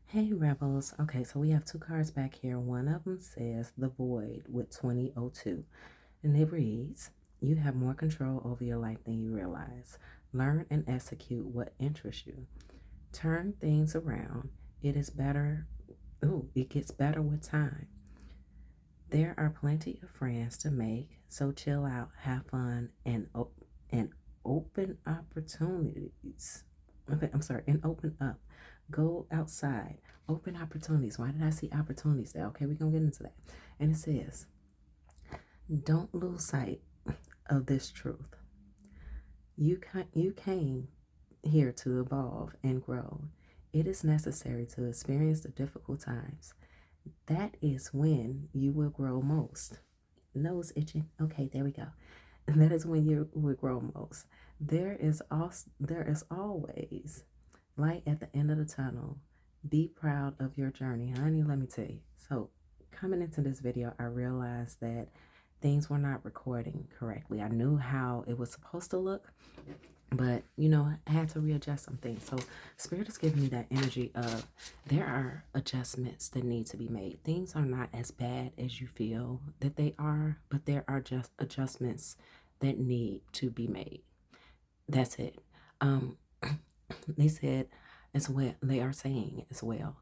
Hey Rebels. Okay, so we have two cards back here. One of them says The Void with 2002. And it reads, you have more control over your life than you realize. Learn and execute what interests you. Turn things around. It is better. Ooh, it gets better with time. There are plenty of friends to make, so chill out, have fun, and open opportunities. Okay, I'm sorry, and open up. Go outside. Open opportunities. Why did I see opportunities there? Okay, we're gonna get into that. And it says, don't lose sight of this truth. You came here to evolve and grow. It is necessary to experience the difficult times. That is when you will grow most. Nose itching. Okay, there we go. And that is when you will grow most. There is always light at the end of the tunnel. Be proud of your journey, honey. Let me tell you. So, coming into this video, I realized that things were not recording correctly. I knew how it was supposed to look, but I had to readjust some things. So Spirit is giving me that energy of there are adjustments that need to be made. Things are not as bad as you feel that they are, but there are just adjustments that need to be made. That's it. um they said as well, they are saying as well,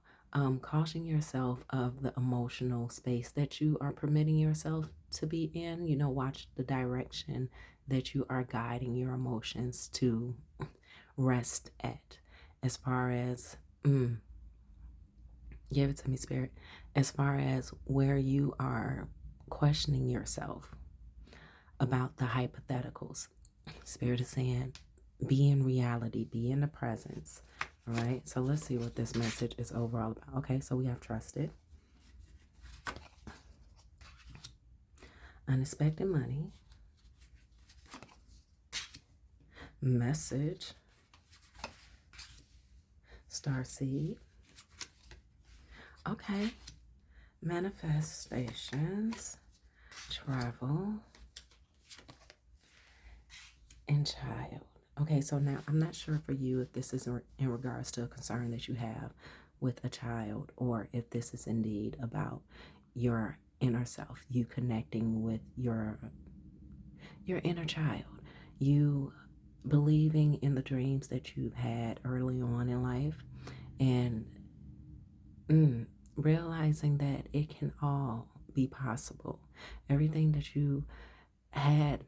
caution yourself of the emotional space that you are permitting yourself to be in. Watch the direction that you are guiding your emotions to rest at. As far as, give it to me, Spirit. As far as where you are questioning yourself about the hypotheticals, Spirit is saying, be in reality, be in the presence. All right, so let's see what this message is overall about. Okay, so we have trusted, unexpected money, message, star seed. Okay, manifestations, travel, and child. Okay, so now I'm not sure for you if this is in regards to a concern that you have with a child, or if this is indeed about your inner self, you connecting with your inner child, you believing in the dreams that you've had early on in life, and realizing that it can all be possible. Everything that you had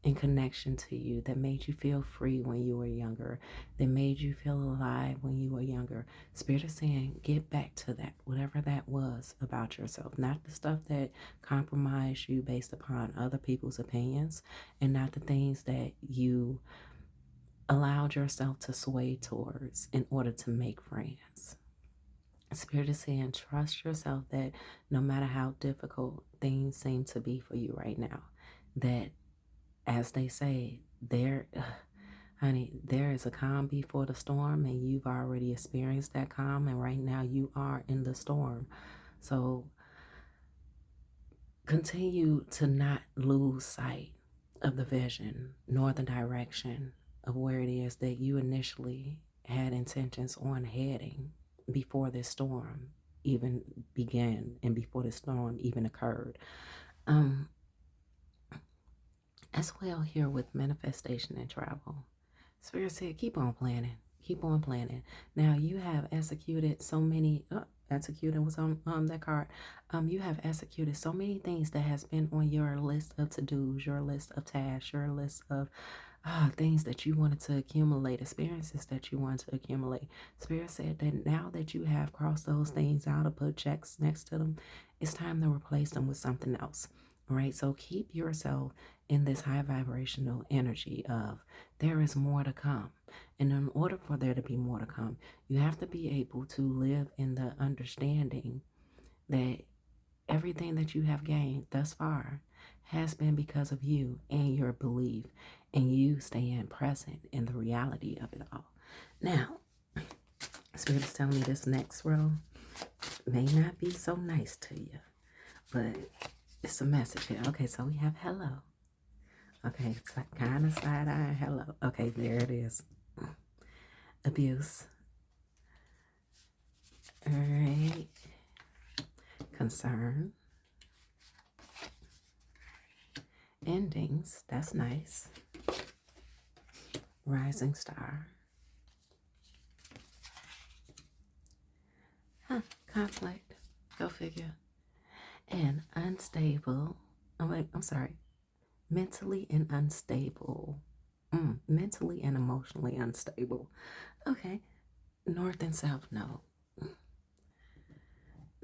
in connection to you that made you feel free when you were younger, that made you feel alive when you were younger. Spirit is saying, get back to that, whatever that was about yourself, not the stuff that compromised you based upon other people's opinions, and not the things that you allowed yourself to sway towards in order to make friends. Spirit is saying, trust yourself that no matter how difficult things seem to be for you right now, that as they say, honey, there is a calm before the storm, and you've already experienced that calm, and right now you are in the storm. So continue to not lose sight of the vision nor the direction of where it is that you initially had intentions on heading before this storm even began and before the storm even occurred. Um, as well here with manifestation and travel. Spirit said, keep on planning. Keep on planning. Now you have executed so many. Executing was on that card. You have executed so many things that has been on your list of to dos, your list of tasks, your list of things that you wanted to accumulate, experiences that you wanted to accumulate. Spirit said that now that you have crossed those things out or put checks next to them, it's time to replace them with something else. All right. So keep yourself in this high vibrational energy of there is more to come. And in order for there to be more to come, you have to be able to live in the understanding that everything that you have gained thus far has been because of you and your belief and you staying present in the reality of it all. Now, Spirit is telling me this next row may not be so nice to you, but it's a message here. Okay, so we have hello. Okay, it's kind of side eye hello. Okay, there it is. Abuse, concern, endings, that's nice, rising star, conflict, go figure, and unstable, I'm sorry, mentally and unstable, mentally and emotionally unstable. Okay, north and south node.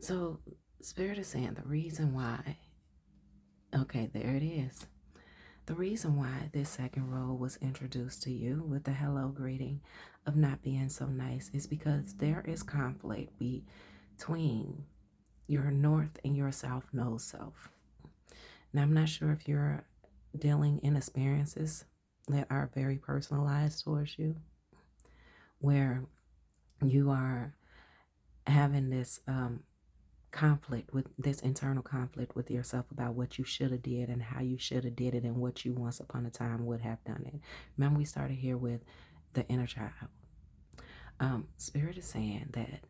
So Spirit is saying the reason why, okay, there it is. The reason why this second role was introduced to you with the hello greeting of not being so nice is because there is conflict between your north and your south node self. Now, I'm not sure if you're dealing in experiences that are very personalized towards you, where you are having this conflict with this internal conflict with yourself about what you should have did and how you should have did it and what you once upon a time would have done it. Remember, we started here with the inner child. Spirit is saying that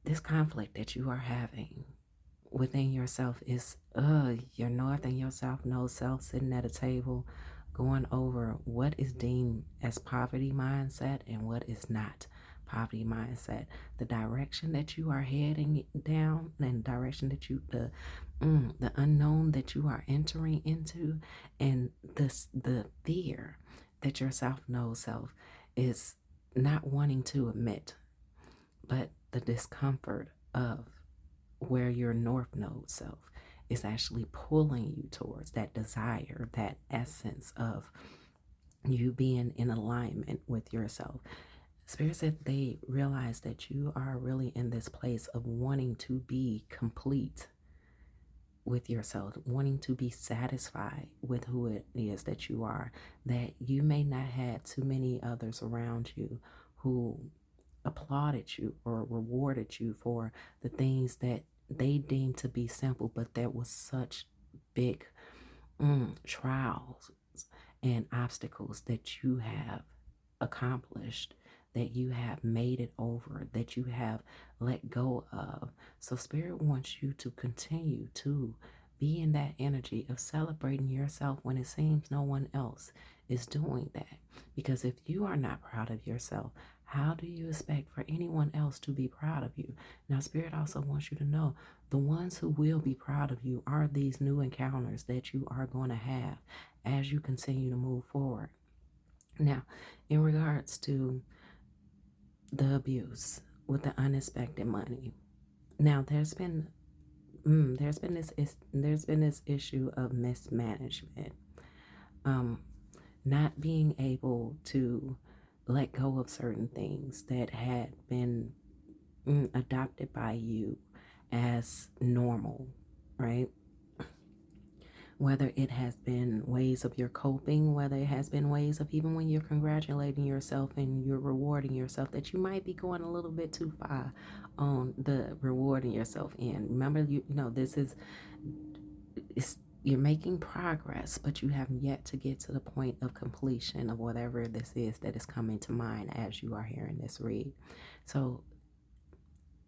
this conflict that you are having within yourself is your north and your south node self sitting at a table going over what is deemed as poverty mindset and what is not poverty mindset, the direction that you are heading down and direction that you the unknown that you are entering into, and the fear that your south node self is not wanting to admit, but the discomfort of where your north node self is actually pulling you towards that desire, that essence of you being in alignment with yourself. Spirit said they realize that you are really in this place of wanting to be complete with yourself, wanting to be satisfied with who it is that you are, that you may not have too many others around you who applauded you or rewarded you for the things that they deemed to be simple, but there was such big trials and obstacles that you have accomplished, that you have made it over, that you have let go of. So Spirit wants you to continue to be in that energy of celebrating yourself when it seems no one else is doing that. Because if you are not proud of yourself, how do you expect for anyone else to be proud of you? Now, Spirit also wants you to know the ones who will be proud of you are these new encounters that you are going to have as you continue to move forward. Now, in regards to the abuse with the unexpected money, now there's been this issue of mismanagement, not being able to let go of certain things that had been adopted by you as normal, right? Whether it has been ways of your coping, whether it has been ways of even when you're congratulating yourself and you're rewarding yourself, that you might be going a little bit too far on the rewarding yourself in. Remember, you know, you're making progress, but you have yet to get to the point of completion of whatever this is that is coming to mind as you are hearing this read. So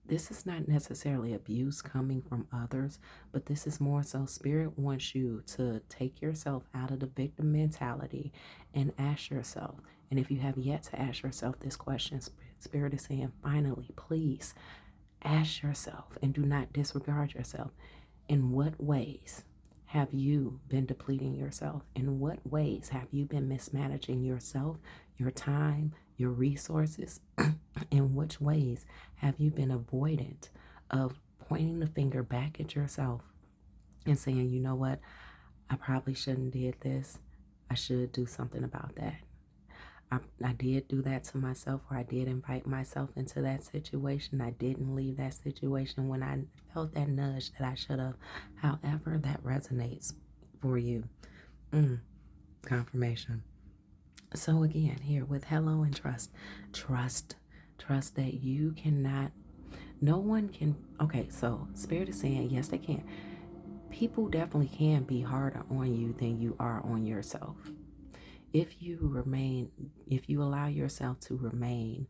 this is not necessarily abuse coming from others, but this is more so Spirit wants you to take yourself out of the victim mentality and ask yourself. And if you have yet to ask yourself this question, Spirit is saying, finally, please ask yourself and do not disregard yourself. In what ways have you been depleting yourself? In what ways have you been mismanaging yourself, your time, your resources? In which ways have you been avoidant of pointing the finger back at yourself and saying, you know what, I probably shouldn't did this. I should do something about that. I did do that to myself, or I did invite myself into that situation. I didn't leave that situation when I felt that nudge that I should have. However that resonates for you. Confirmation. So again, here with hello and trust that you cannot, no one can. Okay, so Spirit is saying, yes, they can. People definitely can be harder on you than you are on yourself. If you allow yourself to remain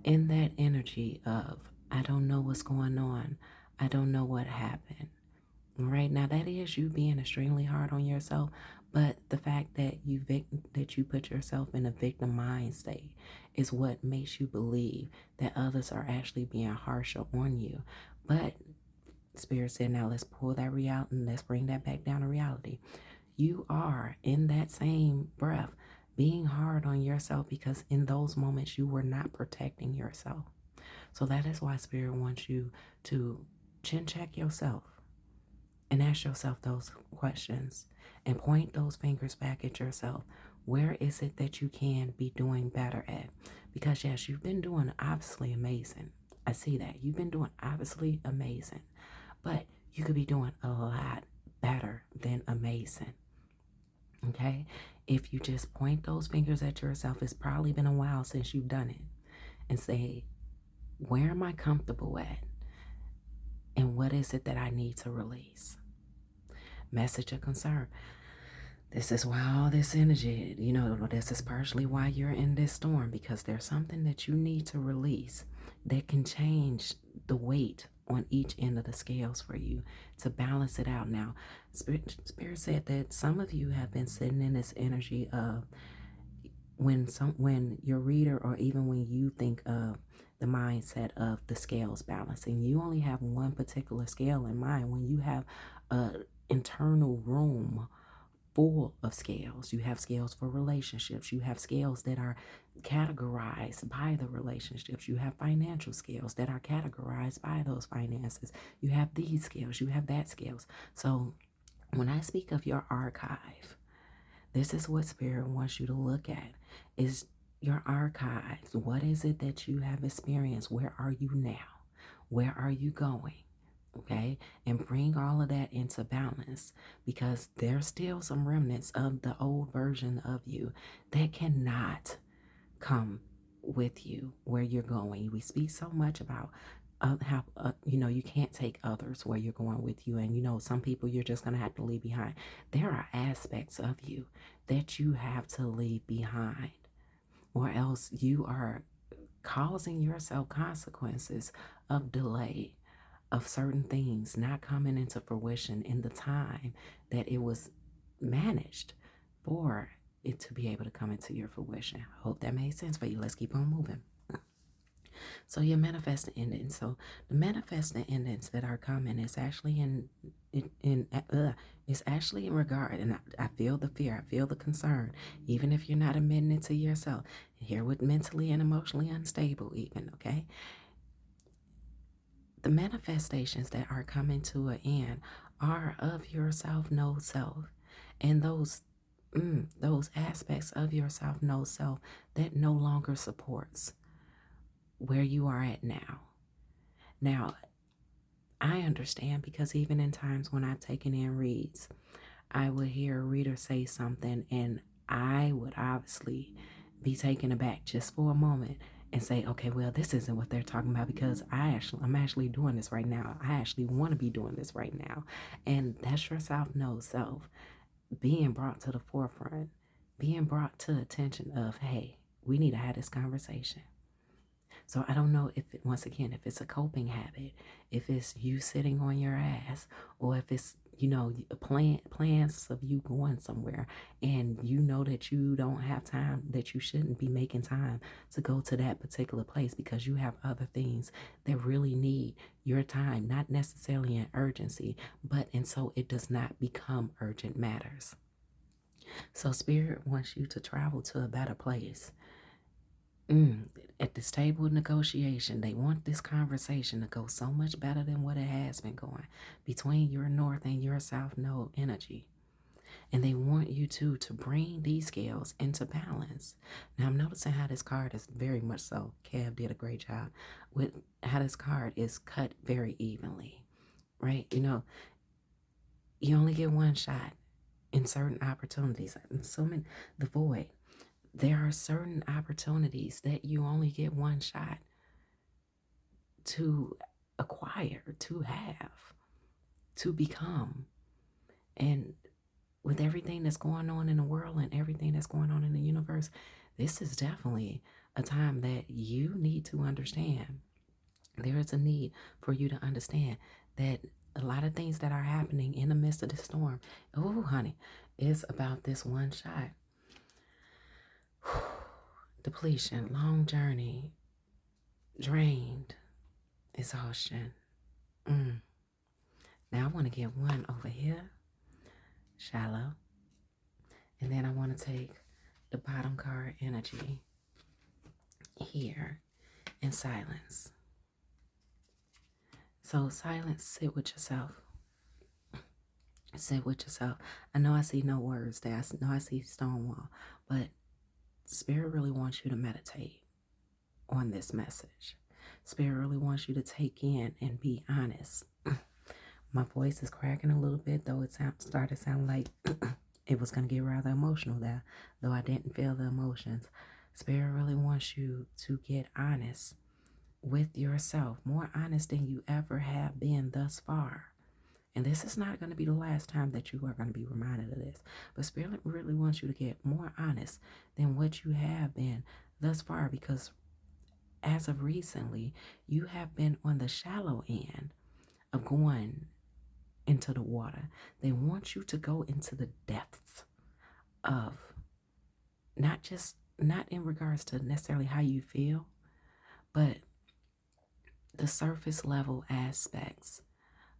in that energy of I don't know what's going on. I don't know what happened. Right now, that is you being extremely hard on yourself, but the fact that that you put yourself in a victim mind state is what makes you believe that others are actually being harsher on you. But Spirit said, now let's pull that reality and let's bring that back down to reality. You are in that same breath being hard on yourself because in those moments you were not protecting yourself. So that is why Spirit wants you to chin check yourself and ask yourself those questions and point those fingers back at yourself. Where is it that you can be doing better at? Because, yes, you've been doing obviously amazing. I see that. You've been doing obviously amazing, but you could be doing a lot better than amazing. Okay? If you just point those fingers at yourself, it's probably been a while since you've done it, and say, where am I comfortable at? And what is it that I need to release? Message of concern. This is why all this energy, this is partially why you're in this storm, because there's something that you need to release that can change the weight on each end of the scales for you to balance it out. Now, Spirit said that some of you have been sitting in this energy of when your reader, or even when you think of the mindset of the scales balancing, you only have one particular scale in mind. When you have an internal room full of scales, you have scales for relationships, you have scales that are categorized by the relationships, you have financial scales that are categorized by those finances, you have these scales, you have that scales. So when I speak of your archive, this is what Spirit wants you to look at, is your archives. What is it that you have experienced? Where are you now? Where are you going? Okay, and bring all of that into balance, because there's still some remnants of the old version of you that cannot come with you where you're going. We speak so much about how you can't take others where you're going with you, and some people you're just going to have to leave behind. There are aspects of you that you have to leave behind, or else you are causing yourself consequences of delay, of certain things not coming into fruition in the time that it was managed for it to be able to come into your fruition. I hope that made sense for you. Let's keep on moving. So your manifesting endings. So the manifesting endings that are coming is actually it's actually in regard, and I feel the fear, I feel the concern, even if you're not admitting it to yourself. Here with mentally and emotionally unstable, even, okay? The manifestations that are coming to an end are of your self-know self, and those aspects of your self-know self that no longer supports where you are at now. Now, I understand, because even in times when I've taken in reads, I would hear a reader say something and I would obviously be taken aback just for a moment and say, okay, well, this isn't what they're talking about, because I'm actually doing this right now. I actually want to be doing this right now. And that's your self-know self being brought to the forefront, being brought to attention of, hey, we need to have this conversation. So I don't know once again, if it's a coping habit, if it's you sitting on your ass, or if it's, plans of you going somewhere, and that you don't have time, that you shouldn't be making time to go to that particular place because you have other things that really need your time, not necessarily an urgency, and so it does not become urgent matters. So Spirit wants you to travel to a better place. At this table of negotiation, they want this conversation to go so much better than what it has been going between your north and your south node energy. And they want you to bring these scales into balance. Now, I'm noticing how this card is very much so. Kev did a great job with how this card is cut very evenly, right? You only get one shot in certain opportunities. And the void. There are certain opportunities that you only get one shot to acquire, to have, to become. And with everything that's going on in the world and everything that's going on in the universe, this is definitely a time that you need to understand There is a need for you to understand that a lot of things that are happening in the midst of the storm, oh, honey, is about this one shot. Depletion, long journey, drained, exhaustion. Now I want to get one over here, shallow. And then I want to take the bottom card, energy, here, in silence. So silence, sit with yourself. Sit with yourself. I know I see no words there. I know I see Stonewall. But Spirit really wants you to meditate on this message. Spirit really wants you to take in and be honest. My voice is cracking a little bit, though it started to sound like it was going to get rather emotional there, though I didn't feel the emotions. Spirit really wants you to get honest with yourself, more honest than you ever have been thus far. And this is not going to be the last time that you are going to be reminded of this. But Spirit really wants you to get more honest than what you have been thus far, because as of recently, you have been on the shallow end of going into the water. They want you to go into the depths of not in regards to necessarily how you feel, but the surface level aspects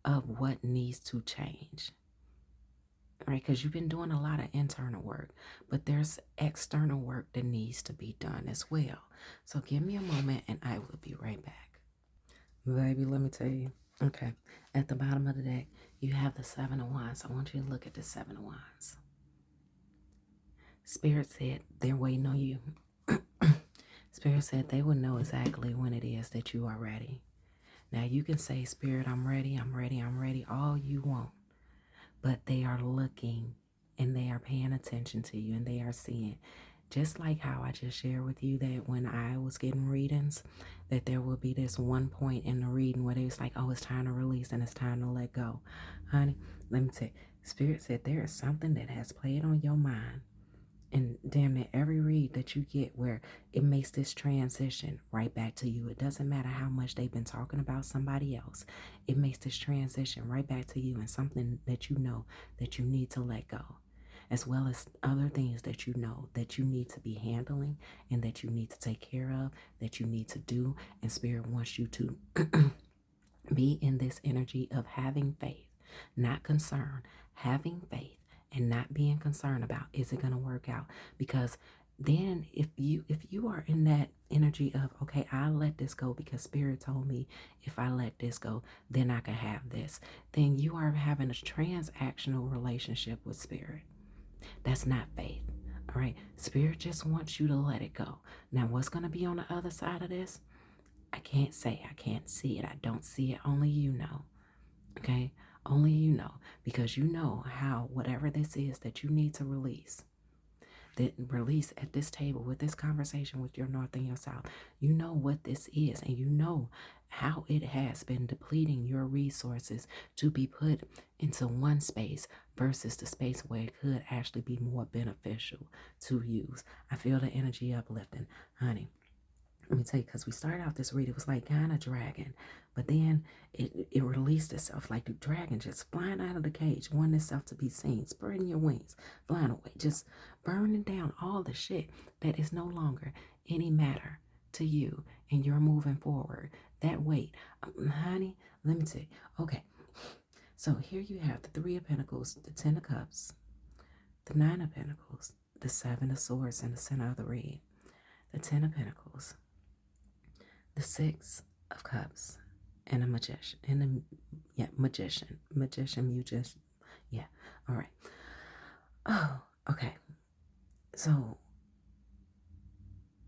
of what needs to change. Right? Because you've been doing a lot of internal work, but there's external work that needs to be done as well. So give me a moment and I will be right back. Baby, let me tell you. Okay, at the bottom of the deck, you have the Seven of Wands. I want you to look at the Seven of Wands. Spirit said they're waiting on you. Spirit said they will know exactly when it is that you are ready. Now you can say, Spirit, I'm ready, I'm ready, I'm ready, all you want. But they are looking and they are paying attention to you and they are seeing. Just like how I just shared with you that when I was getting readings, that there will be this one point in the reading where it's like, oh, it's time to release and it's time to let go. Honey, let me tell you, Spirit said there is something that has played on your mind. And damn it, every read that you get where it makes this transition right back to you. It doesn't matter how much they've been talking about somebody else. It makes this transition right back to you and something that you know that you need to let go, as well as other things that you know that you need to be handling and that you need to take care of, that you need to do. And Spirit wants you to be in this energy of having faith, not concern, having faith and not being concerned about, is it going to work out? Because then if you are in that energy of, okay, I'll let this go because Spirit told me if I let this go, then I can have this, then you are having a transactional relationship with Spirit. That's not faith. All right. Spirit just wants you to let it go. Now, what's going to be on the other side of this? I can't say. I can't see it. I don't see it. Only you know. Okay? Only you know, because you know how whatever this is that you need to release, that release at this table with this conversation with your North and your South, you know what this is, and you know how it has been depleting your resources to be put into one space versus the space where it could actually be more beneficial to use. I feel the energy uplifting, honey. Let me tell you, because we started out this read, it was like kind of dragon, but then it released itself like the dragon just flying out of the cage, wanting itself to be seen, spreading your wings, flying away, just burning down all the shit that is no longer any matter to you, and you're moving forward. That weight, honey, let me tell you. Okay, so here you have the Three of Pentacles, the Ten of Cups, the Nine of Pentacles, the Seven of Swords in the center of the read, the Ten of Pentacles, the Six of Cups, and a magician, magician, you just, all right. Oh, okay. So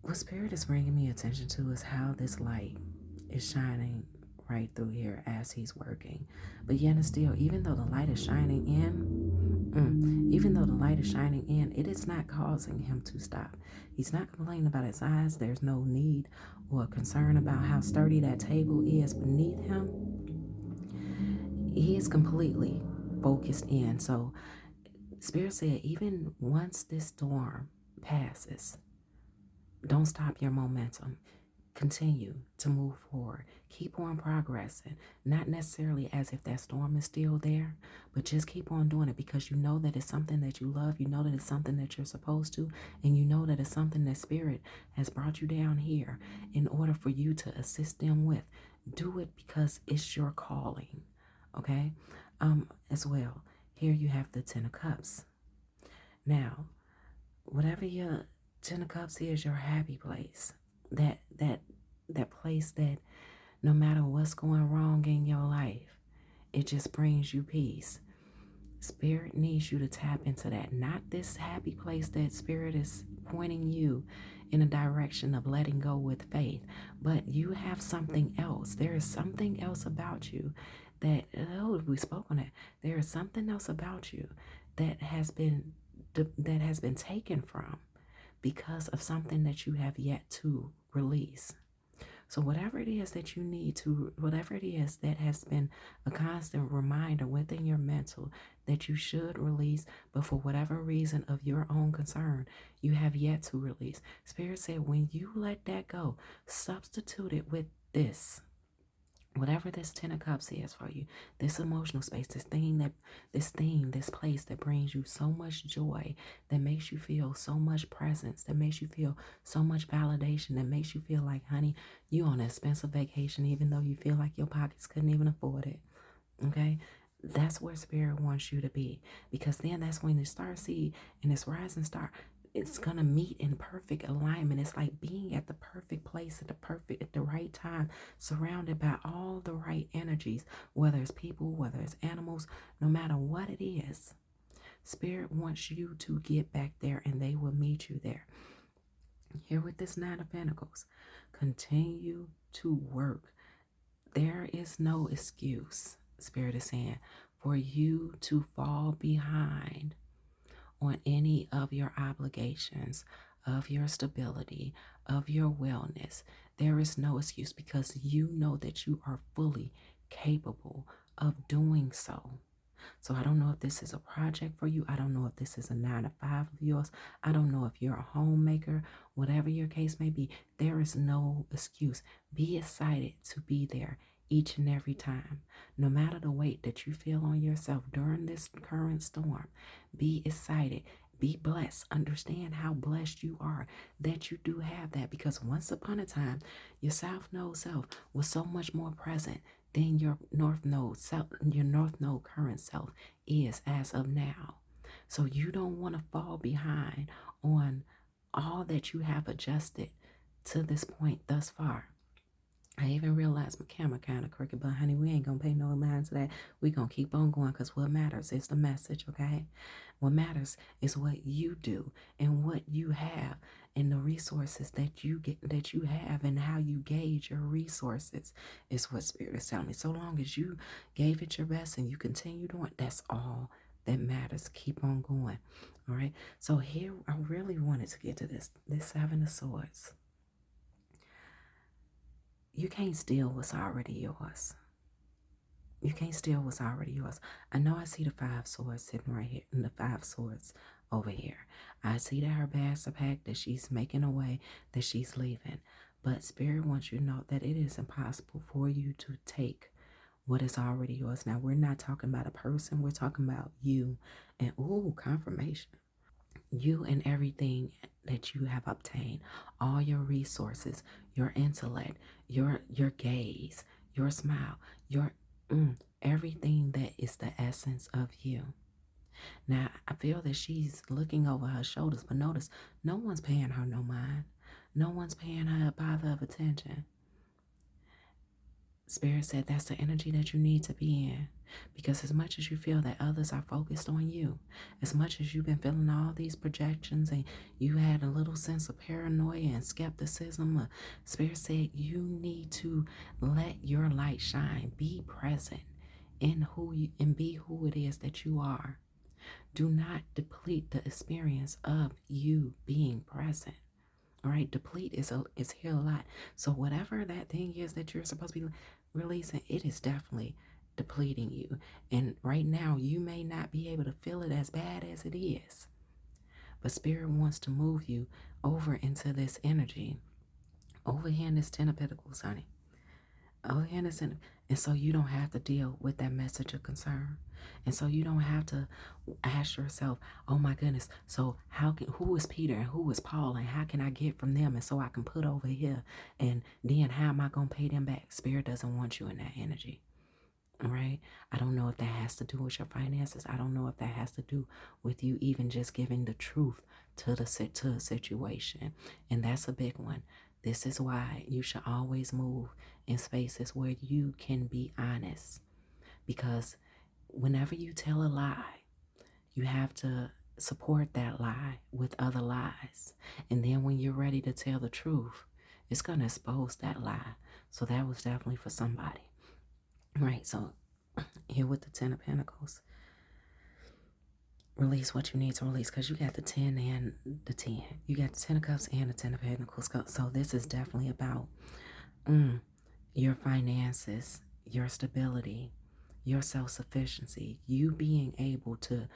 what Spirit is bringing me attention to is how this light is shining right through here as he's working. But yet and still, even though the light is shining in, it is not causing him to stop. He's not complaining about his eyes. There's no need or concern about how sturdy that table is beneath him. He is completely focused in. So Spirit said, even once this storm passes, don't stop your momentum. continue to move forward. Keep on progressing. Not necessarily as if that storm is still there, but just keep on doing it because you know that it's something that you love. You know that it's something that you're supposed to. And you know that it's something that Spirit has brought you down here in order for you to assist them with. Do it because it's your calling. Okay? As well. Here you have the Ten of Cups. Now, whatever your Ten of Cups is, your happy place. That place that no matter what's going wrong in your life, it just brings you peace. Spirit needs you to tap into that. Not this happy place that Spirit is pointing you in a direction of letting go with faith, but you have something else. There is something else about you that, we spoke on it. There is something else about you that has been taken from because of something that you have yet to release. So whatever it is that you need to, whatever it is that has been a constant reminder within your mental that you should release, but for whatever reason of your own concern, you have yet to release. Spirit said, when you let that go, substitute it with this. Whatever this Ten of Cups is for you, this emotional space, this place that brings you so much joy, that makes you feel so much presence, that makes you feel so much validation, that makes you feel like, honey, you on an expensive vacation, even though you feel like your pockets couldn't even afford it. Okay? That's where Spirit wants you to be. Because then that's when the star seed and this rising star, it's gonna meet in perfect alignment. It's like being at the perfect place at the right time, surrounded by all the right energies, whether it's people, whether it's animals, no matter what it is. Spirit wants you to get back there and they will meet you there. Here with this Nine of Pentacles, continue to work. There is no excuse, Spirit is saying, for you to fall behind on any of your obligations, of your stability, of your wellness. There is no excuse because you know that you are fully capable of doing so. So I don't know if this is a project for you. I don't know if this is a 9 to 5 of yours. I don't know if you're a homemaker, whatever your case may be. There is no excuse. Be excited to be there each and every time. No matter the weight that you feel on yourself during this current storm, be excited. Be blessed. Understand how blessed you are that you do have that, because once upon a time, your South Node self was so much more present than your North Node self, your North Node current self is as of now. So you don't want to fall behind on all that you have adjusted to this point thus far. I even realized my camera kind of crooked, but honey, we ain't gonna pay no mind to that. We gonna keep on going because what matters is the message, okay? What matters is what you do and what you have and the resources that you have and how you gauge your resources is what Spirit is telling me. So long as you gave it your best and you continue doing, that's all that matters. Keep on going. All right. So here I really wanted to get to this Seven of Swords. You can't steal what's already yours. You can't steal what's already yours. I know I see the 5 swords sitting right here, and the 5 swords over here. I see that her bags are packed, that she's making away, that she's leaving. But Spirit wants you to know that it is impossible for you to take what is already yours. Now, we're not talking about a person. We're talking about you. And, confirmation. You and everything that you have obtained, all your resources, your intellect, your gaze, your smile, your everything that is the essence of you. Now, I feel that she's looking over her shoulders, but notice no one's paying her no mind. No one's paying her a bother of attention. Spirit said that's the energy that you need to be in. Because as much as you feel that others are focused on you, as much as you've been feeling all these projections and you had a little sense of paranoia and skepticism, Spirit said you need to let your light shine. Be present in who you and be who it is that you are. Do not deplete the experience of you being present. All right, deplete is here a lot. So whatever that thing is that you're supposed to be releasing, it is definitely depleting you. And right now, you may not be able to feel it as bad as it is. But Spirit wants to move you over into this energy Over here in this Ten of Pentacles, honey. Over here in this and so you don't have to deal with that message of concern. And so you don't have to ask yourself, oh my goodness, so who is Peter and who is Paul and how can I get from them and so I can put over here and then how am I going to pay them back? Spirit doesn't want you in that energy. All right. I don't know if that has to do with your finances. I don't know if that has to do with you even just giving the truth to the situation. And that's a big one. This is why you should always move in spaces where you can be honest. Because whenever you tell a lie, you have to support that lie with other lies. And then when you're ready to tell the truth, it's going to expose that lie. So that was definitely for somebody. Right, so here with the Ten of Pentacles, release what you need to release because you got the 10 and the 10. You got the 10 of Cups and the 10 of Pentacles. So this is definitely about your finances, your stability, your self-sufficiency, you being able to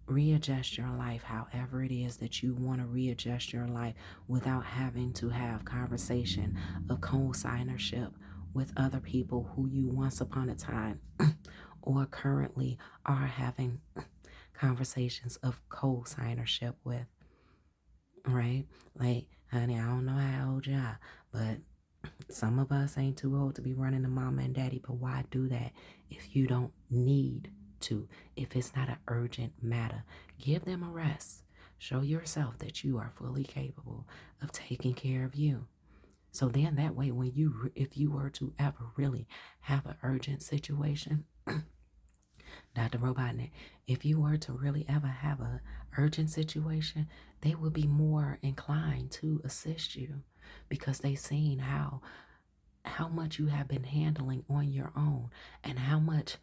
readjust your life however it is that you want to readjust your life without having to have conversation of co-signership with other people who you once upon a time or currently are having conversations of co-signership with, right? Like, honey, I don't know how old you are, but some of us ain't too old to be running to mama and daddy, but why do that if you don't need to? If it's not an urgent matter, give them a rest. Show yourself that you are fully capable of taking care of you. So then that way, if you were to ever really have an urgent situation, Dr. Robotnik, if you were to really ever have an urgent situation, they would be more inclined to assist you because they've seen how much you have been handling on your own and how much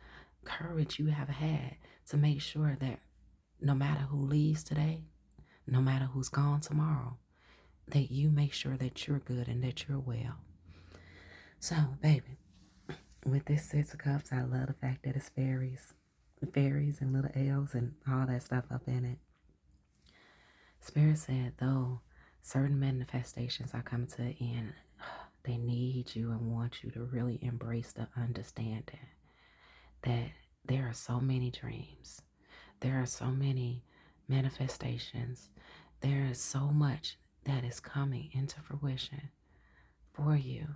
courage you have had to make sure that no matter who leaves today, no matter who's gone tomorrow, that you make sure that you're good and that you're well. So, baby, with this Six of Cups, I love the fact that it's fairies and little elves and all that stuff up in it. Spirit said, though certain manifestations are coming to an end, they need you and want you to really embrace the understanding that there are so many dreams. There are so many manifestations. There is so much that is coming into fruition for you.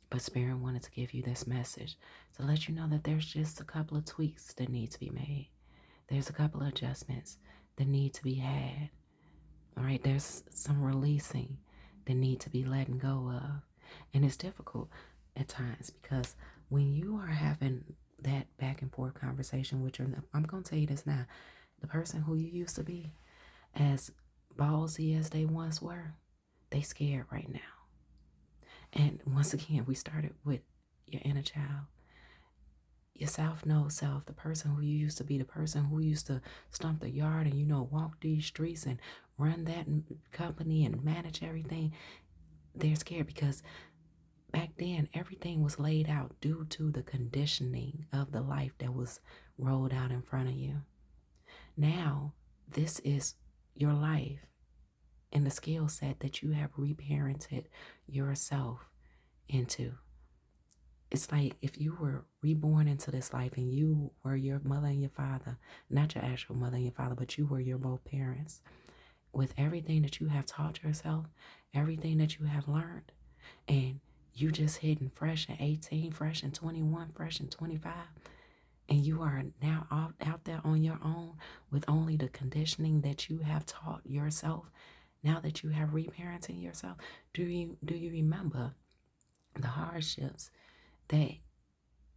But Spirit wanted to give you this message to let you know that there's just a couple of tweaks that need to be made. There's a couple of adjustments that need to be had. All right, there's some releasing that need to be letting go of. And it's difficult at times because when you are having that back and forth conversation with I'm going to tell you this now, the person who you used to be, as ballsy as they once were, they scared right now. And once again, we started with your inner child. Your self-know self, the person who you used to be, the person who used to stomp the yard and, walk these streets and run that company and manage everything. They're scared because back then, everything was laid out due to the conditioning of the life that was rolled out in front of you. Now, this is your life and the skill set that you have reparented yourself into. It's like if you were reborn into this life and you were your mother and your father, not your actual mother and your father, but you were your both parents. With everything that you have taught yourself, everything that you have learned, and you just hitting fresh at 18, fresh at 21, fresh at 25, and you are now out there on your own with only the conditioning that you have taught yourself, now that you have reparenting yourself, do you remember the hardships that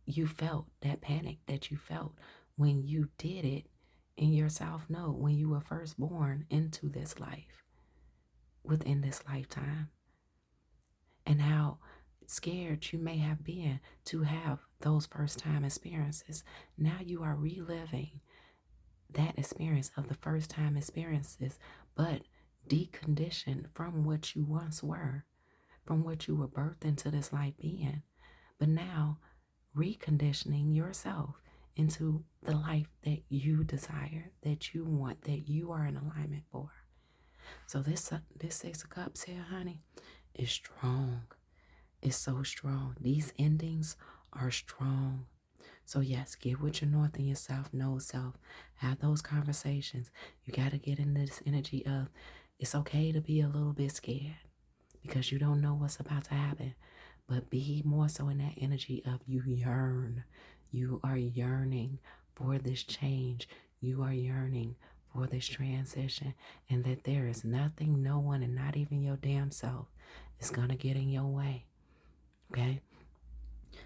you felt, that panic that you felt when you did it in your self-know, when you were first born into this life, within this lifetime, and how scared you may have been to have those first time experiences. Now you are reliving that experience of the first time experiences, but deconditioned from what you once were, from what you were birthed into this life being, but now reconditioning yourself into the life that you desire, that you want, that you are in alignment for. So this Six of Cups here, honey, is strong. It's so strong. These endings are strong. So yes, get with your north and your south node self. Have those conversations. You got to get into this energy of it's okay to be a little bit scared because you don't know what's about to happen. But be more so in that energy of you yearn. You are yearning for this change. You are yearning for this transition. And that there is nothing, no one, and not even your damn self is going to get in your way. Okay?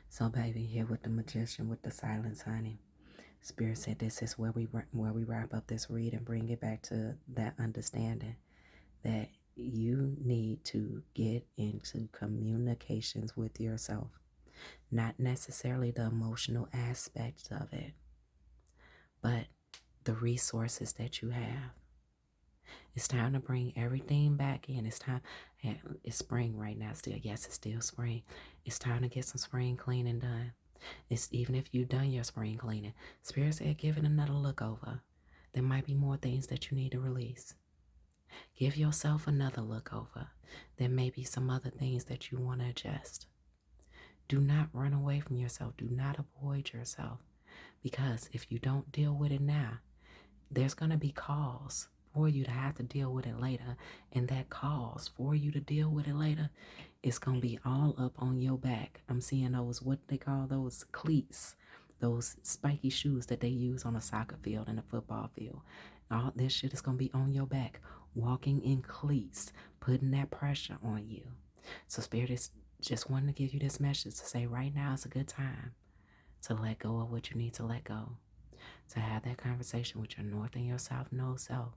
So, baby, here with the magician with the silence, honey. Spirit said this is where we wrap up this read and bring it back to that understanding that you need to get into communications with yourself, not necessarily the emotional aspects of it, but the resources that you have. It's time to bring everything back in. It's time. It's spring right now still. Yes, it's still spring. It's time to get some spring cleaning done. It's even if you've done your spring cleaning. Spirit said give it another look over. There might be more things that you need to release. Give yourself another look over. There may be some other things that you want to adjust. Do not run away from yourself. Do not avoid yourself. Because if you don't deal with it now, there's going to be calls for you to have to deal with it later. And that calls for you to deal with it later, it's going to be all up on your back. I'm seeing those, what they call those cleats, those spiky shoes that they use on a soccer field and a football field. All this shit is going to be on your back, walking in cleats, putting that pressure on you. So Spirit is just wanting to give you this message to say right now is a good time to let go of what you need to let go, to have that conversation with your north and your south node self.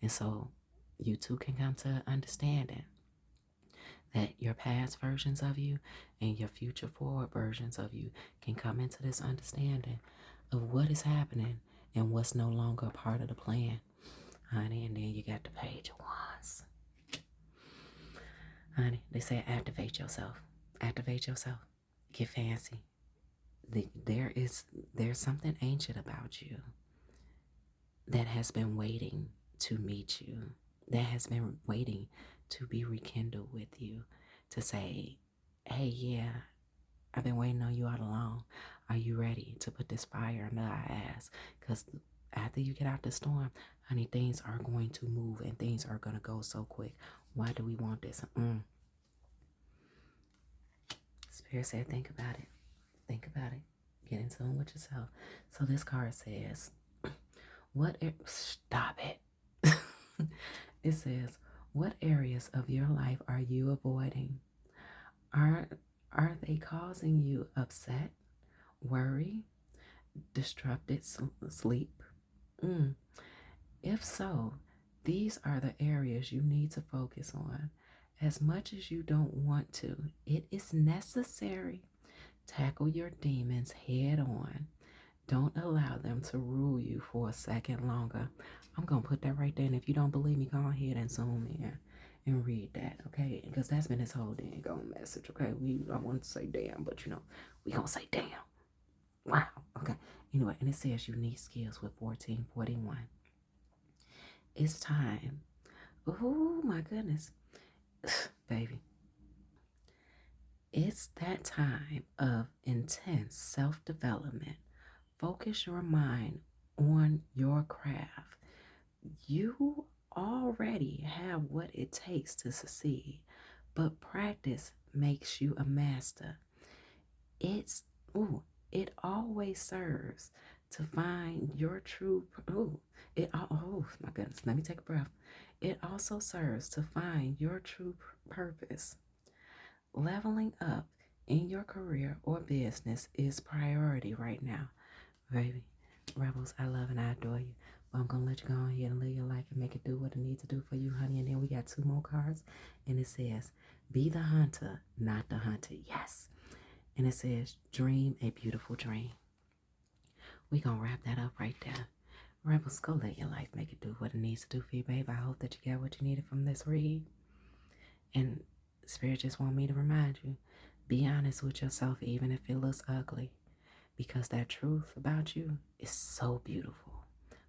And so you two can come to understanding that your past versions of you and your future forward versions of you can come into this understanding of what is happening and what's no longer a part of the plan, honey. And then you got the Page of Wands. Honey, they say activate yourself. Activate yourself. Get fancy. There's something ancient about you that has been waiting to meet you, that has been waiting to be rekindled with you, to say, hey, yeah, I've been waiting on you all along. Are you ready to put this fire under our ass? Because after you get out the storm, honey, things are going to move and things are going to go so quick. Why do we want this? Spirit said, think about it. Think about it. Get in tune with yourself. So this card says, stop it. It says, what areas of your life are you avoiding? Are they causing you upset, worry, disrupted sleep? If so, these are the areas you need to focus on. As much as you don't want to, it is necessary. Tackle your demons head on. Don't allow them to rule you for a second longer. I'm going to put that right there. And if you don't believe me, go ahead and zoom in and read that, okay? Because that's been his whole dang on message, okay? I want to say damn, but we going to say damn. Wow, okay. Anyway, and it says unique skills with 1441. It's time. Oh, my goodness. Baby. It's that time of intense self-development. Focus your mind on your craft. You already have what it takes to succeed, but practice makes you a master. It always serves to find your true. Oh my goodness! Let me take a breath. It also serves to find your true purpose. Leveling up in your career or business is priority right now, baby. Rebels, I love and I adore you. But I'm going to let you go on here and live your life and make it do what it needs to do for you, honey. And then we got two more cards. And it says, be the hunter, not the hunted. Yes. And it says, dream a beautiful dream. We going to wrap that up right there. Rebels, go live your life. Make it do what it needs to do for you, babe. I hope that you got what you needed from this read. And Spirit just want me to remind you, be honest with yourself even if it looks ugly. Because that truth about you is so beautiful.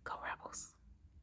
Go Rebels.